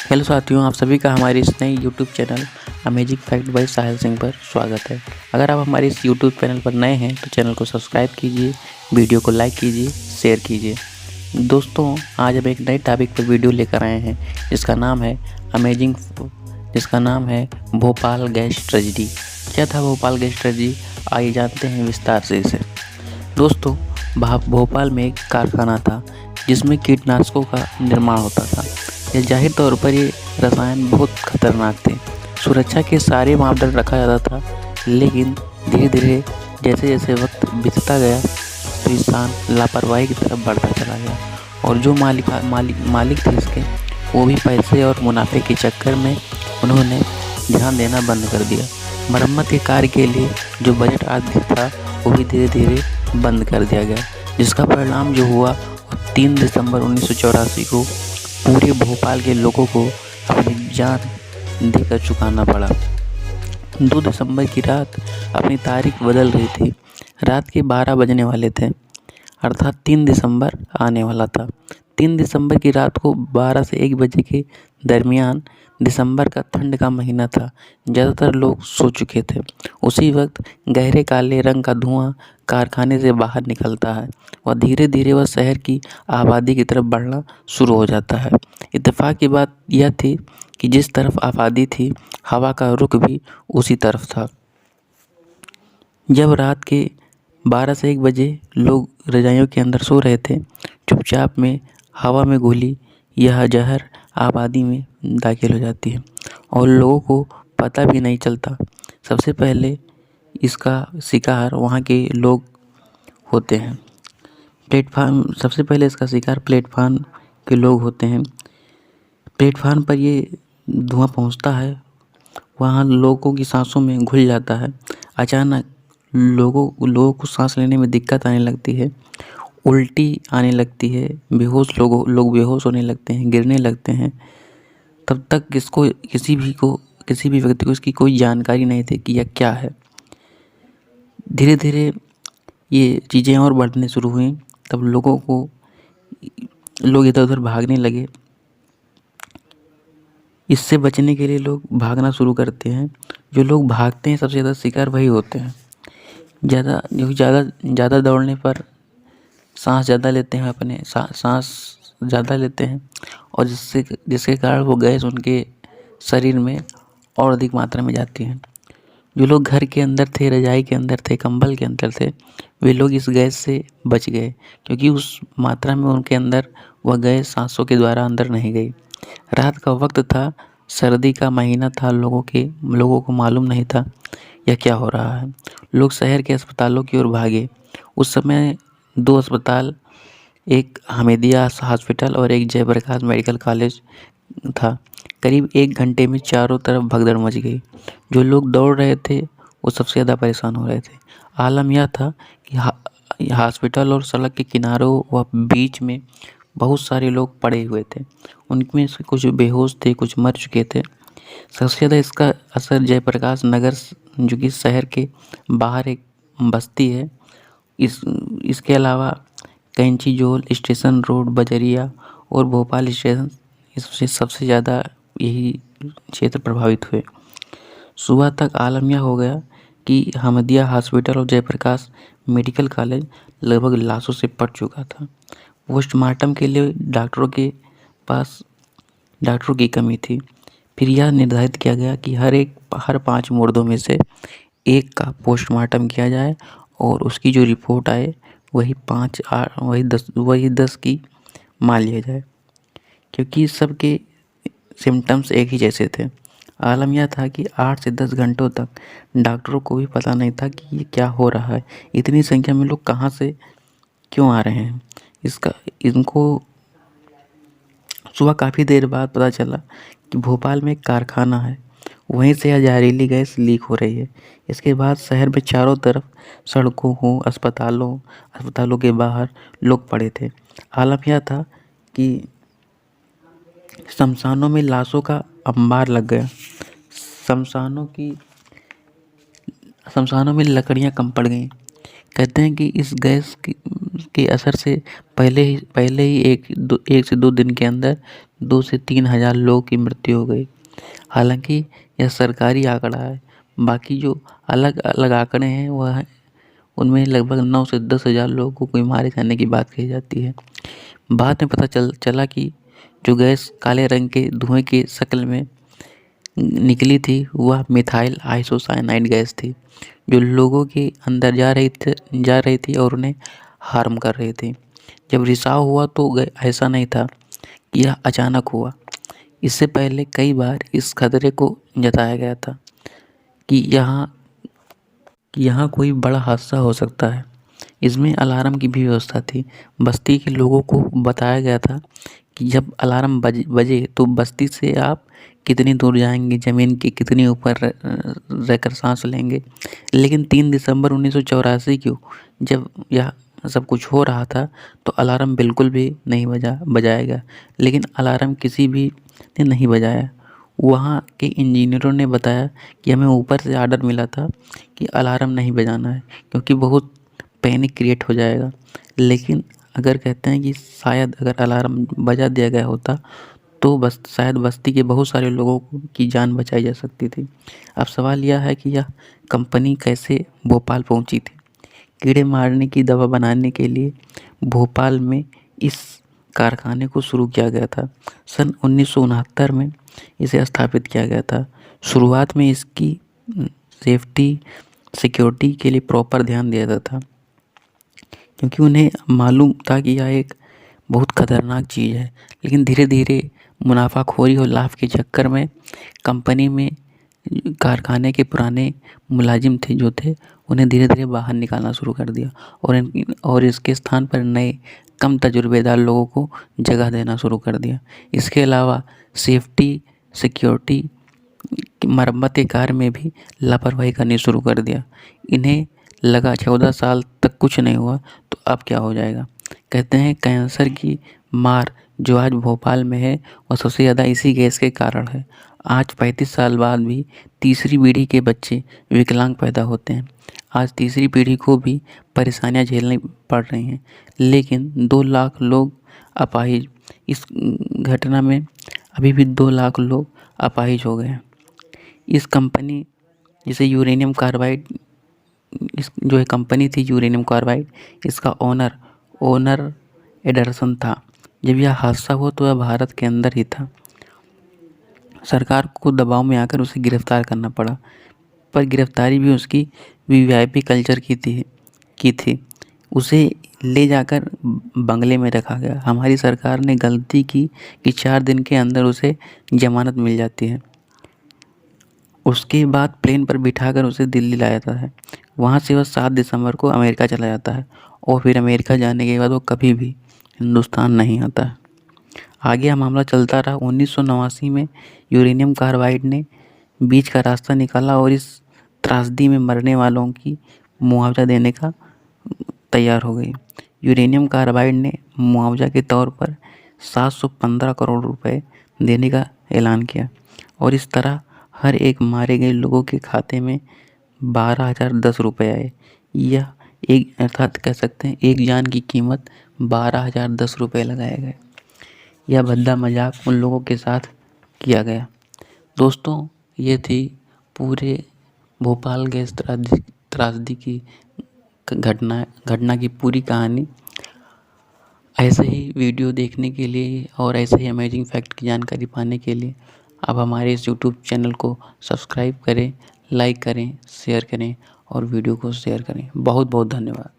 Hello साथियों, आप सभी का हमारे इस नए YouTube channel amazing fact by Sahil Singh पर स्वागत है। अगर आप हमारे इस यूट्यूब चैनल पर नए हैं तो चैनल को सब्सक्राइब कीजिए, वीडियो को लाइक कीजिए, शेयर कीजिए। दोस्तों, आज हम एक नए टॉपिक पर वीडियो लेकर आए हैं जिसका नाम है भोपाल गैस ट्रेजेडी। क्या था भोपाल गैस ट्रेजेडी, आइए जानते हैं विस्तार से इसे। दोस्तों, भोपाल में एक कारखाना था जिसमें कीटनाशकों का निर्माण होता था। यह जाहिर तौर पर ये रसायन बहुत खतरनाक थे। सुरक्षा के सारे मापदंड रखा जाता था, लेकिन धीरे धीरे जैसे जैसे वक्त बीतता गया तो इंसान लापरवाही की तरफ बढ़ता चला गया और जो मालिक थे इसके, वो भी पैसे और मुनाफे के चक्कर में उन्होंने ध्यान देना बंद कर दिया। मरम्मत के कार्य के लिए जो बजट आदि था वो भी धीरे धीरे बंद कर दिया गया, जिसका परिणाम जो हुआ 3 दिसंबर 1984 को पूरे भोपाल के लोगों को अपनी जान देकर चुकाना पड़ा। 2 दिसंबर की रात अपनी तारीख बदल रही थी। रात के 12 बजने वाले थे, अर्थात 3 दिसंबर आने वाला था। 3 दिसंबर की रात को 12 से 1 बजे के दरमियान, दिसंबर का ठंड का महीना था। ज़्यादातर लोग सो चुके थे। उसी वक्त गहरे काले रंग का धुआं कारखाने से बाहर निकलता है और धीरे धीरे वह शहर की आबादी की तरफ बढ़ना शुरू हो जाता है। इत्तेफाक की बात यह थी कि जिस तरफ आबादी थी, हवा का रुख भी उसी तरफ था। जब रात के 12 से 1 बजे लोग रजाइयों के अंदर सो रहे थे, चुपचाप में हवा में घुली यह जहर आबादी में दाखिल हो जाती है और लोगों को पता भी नहीं चलता। सबसे पहले इसका शिकार वहाँ के लोग होते हैं। सबसे पहले इसका शिकार प्लेटफार्म के लोग होते हैं। प्लेटफार्म पर ये धुआं पहुँचता है, वहाँ लोगों की सांसों में घुल जाता है। अचानक लोगों को सांस लेने में दिक्कत आने लगती है, उल्टी आने लगती है, लोग बेहोश होने लगते हैं, गिरने लगते हैं। तब तक किसी भी व्यक्ति को इसकी कोई जानकारी नहीं थी कि यह क्या है। धीरे धीरे ये चीज़ें और बढ़ने शुरू हुई। तब लोग इधर उधर भागने लगे। इससे बचने के लिए लोग भागना शुरू करते हैं। जो लोग भागते हैं सबसे ज़्यादा शिकार वही होते हैं। ज़्यादा दौड़ने पर सांस ज़्यादा लेते हैं, सांस ज़्यादा लेते हैं और जिसके कारण वो गैस उनके शरीर में और अधिक मात्रा में जाती है। जो लोग घर के अंदर थे, रजाई के अंदर थे, कंबल के अंदर थे, वे लोग इस गैस से बच गए, क्योंकि उस मात्रा में उनके अंदर वह गैस सांसों के द्वारा अंदर नहीं गई। रात का वक्त था, सर्दी का महीना था। लोगों को मालूम नहीं था यह क्या हो रहा है। लोग शहर के अस्पतालों की ओर भागे। उस समय 2 अस्पताल, एक हमीदिया हॉस्पिटल और एक जयप्रकाश मेडिकल कॉलेज था। करीब 1 घंटे में चारों तरफ भगदड़ मच गई। जो लोग दौड़ रहे थे वो सबसे ज़्यादा परेशान हो रहे थे। आलम यह था कि हॉस्पिटल और सड़क के किनारों व बीच में बहुत सारे लोग पड़े हुए थे। उनमें से कुछ बेहोश थे, कुछ मर चुके थे। सबसे ज़्यादा इसका असर जयप्रकाश नगर, जो कि शहर के बाहर एक बस्ती है, इसके अलावा कैंची जोल, स्टेशन रोड, बजरिया और भोपाल स्टेशन, इससे सबसे ज़्यादा यही क्षेत्र प्रभावित हुए। सुबह तक आलम यह हो गया कि हमीदिया हॉस्पिटल और जयप्रकाश मेडिकल कॉलेज लगभग लाशों से पट चुका था। पोस्टमार्टम के लिए डॉक्टरों की कमी थी। फिर यह निर्धारित किया गया कि हर 5 मुर्दों में से एक का पोस्टमार्टम किया जाए और उसकी जो रिपोर्ट आए वही 10 की मान लिया जाए, क्योंकि सबके सिम्टम्स एक ही जैसे थे। आलम यह था कि 8 से 10 घंटों तक डॉक्टरों को भी पता नहीं था कि ये क्या हो रहा है। इतनी संख्या में लोग कहाँ से क्यों आ रहे हैं। इनको सुबह काफ़ी देर बाद पता चला कि भोपाल में एक कारखाना है, वहीं से यह जहरीली गैस लीक हो रही है। इसके बाद शहर में चारों तरफ सड़कों हो, अस्पतालों के बाहर लोग पड़े थे। आलम यह था कि शमशानों में लाशों का अंबार लग गया। शमशानों में लकड़ियां कम पड़ गईं। कहते हैं कि इस गैस के असर से पहले ही 1 से 2 दिन के अंदर 2 से 3 हज़ार लोगों की मृत्यु हो गई। हालांकि यह सरकारी आंकड़ा है, बाकी जो अलग अलग आंकड़े हैं वह उनमें लगभग 9 से 10 हज़ार लोगों को मारे जाने की बात कही जाती है। बाद में पता चला कि जो गैस काले रंग के धुएं की शक्ल में निकली थी वह मिथाइल आइसोसाइनाइड गैस थी, जो लोगों के अंदर जा रही थी और उन्हें हार्म कर रही थी। जब रिसाव हुआ तो ऐसा नहीं था कि यह अचानक हुआ। इससे पहले कई बार इस खतरे को जताया गया था कि यहाँ कोई बड़ा हादसा हो सकता है। इसमें अलार्म की भी व्यवस्था थी। बस्ती के लोगों को बताया गया था कि जब अलार्म बजे तो बस्ती से आप कितनी दूर जाएंगे, ज़मीन के कितनी ऊपर रहकर सांस लेंगे। लेकिन 3 दिसंबर 1984 को जब यह सब कुछ हो रहा था तो अलार्म बिल्कुल भी नहीं बजाया गया। लेकिन अलार्म किसी भी ने नहीं बजाया। वहाँ के इंजीनियरों ने बताया कि हमें ऊपर से ऑर्डर मिला था कि अलार्म नहीं बजाना है क्योंकि बहुत पैनिक क्रिएट हो जाएगा। लेकिन अगर कहते हैं कि शायद अगर अलार्म बजा दिया गया होता तो शायद बस्ती के बहुत सारे लोगों की जान बचाई जा सकती थी। अब सवाल यह है कि यह कंपनी कैसे भोपाल पहुंची थी। कीड़े मारने की दवा बनाने के लिए भोपाल में इस कारखाने को शुरू किया गया था। सन 1969 में इसे स्थापित किया गया था। शुरुआत में इसकी सिक्योरिटी के लिए प्रॉपर ध्यान दिया जाता था क्योंकि उन्हें मालूम था कि यह एक बहुत खतरनाक चीज़ है। लेकिन धीरे धीरे मुनाफाखोरी और लाभ के चक्कर में कंपनी में कारखाने के पुराने मुलाजिम जो थे उन्हें धीरे धीरे बाहर निकालना शुरू कर दिया और इसके स्थान पर नए कम तजुर्बेदार लोगों को जगह देना शुरू कर दिया। इसके अलावा सेफ्टी, सिक्योरिटी, मरम्मत के कार्य में भी लापरवाही करनी शुरू कर दिया। इन्हें लगा 14 साल तक कुछ नहीं हुआ तो अब क्या हो जाएगा। कहते हैं कैंसर की मार जो आज भोपाल में है वह सबसे ज़्यादा इसी गैस के कारण है। आज 35 साल बाद भी तीसरी पीढ़ी के बच्चे विकलांग पैदा होते हैं। आज तीसरी पीढ़ी को भी परेशानियां झेलनी पड़ रही हैं। लेकिन 2 लाख लोग अपाहिज, इस घटना में अभी भी 2 लाख लोग अपाहिज हो गए हैं। इस कंपनी जिसे यूरेनियम कार्बाइड, इस जो कंपनी थी यूरेनियम कार्बाइड, इसका ओनर एडरसन था। जब यह हादसा हुआ तो वह भारत के अंदर ही था। सरकार को दबाव में आकर उसे गिरफ्तार करना पड़ा, पर गिरफ्तारी भी उसकी वीवीआईपी कल्चर की थी। उसे ले जाकर बंगले में रखा गया। हमारी सरकार ने गलती की कि 4 दिन के अंदर उसे जमानत मिल जाती है। उसके बाद प्लेन पर बिठाकर उसे दिल्ली लाया जाता है। वहाँ से वह 7 दिसंबर को अमेरिका चला जाता है और फिर अमेरिका जाने के बाद वो कभी भी हिंदुस्तान नहीं आता है। आगे यह मामला चलता रहा। 1989 में यूरेनियम कार्बाइड ने बीच का रास्ता निकाला और इस त्रासदी में मरने वालों की मुआवजा देने का तैयार हो गई। यूरेनियम कार्बाइड ने मुआवजा के तौर पर 715 करोड़ रुपए देने का ऐलान किया और इस तरह हर एक मारे गए लोगों के खाते में 12,010 रुपये आए। यह एक अर्थात कह सकते हैं एक जान की कीमत 12,010 रुपये लगाए गए। यह भद्दा मजाक उन लोगों के साथ किया गया। दोस्तों, ये थी पूरे भोपाल गैस त्रासदी की घटना की पूरी कहानी। ऐसे ही वीडियो देखने के लिए और ऐसे ही अमेजिंग फैक्ट की जानकारी पाने के लिए आप हमारे इस यूट्यूब चैनल को सब्सक्राइब करें, लाइक करें, शेयर करें और वीडियो को शेयर करें। बहुत बहुत धन्यवाद।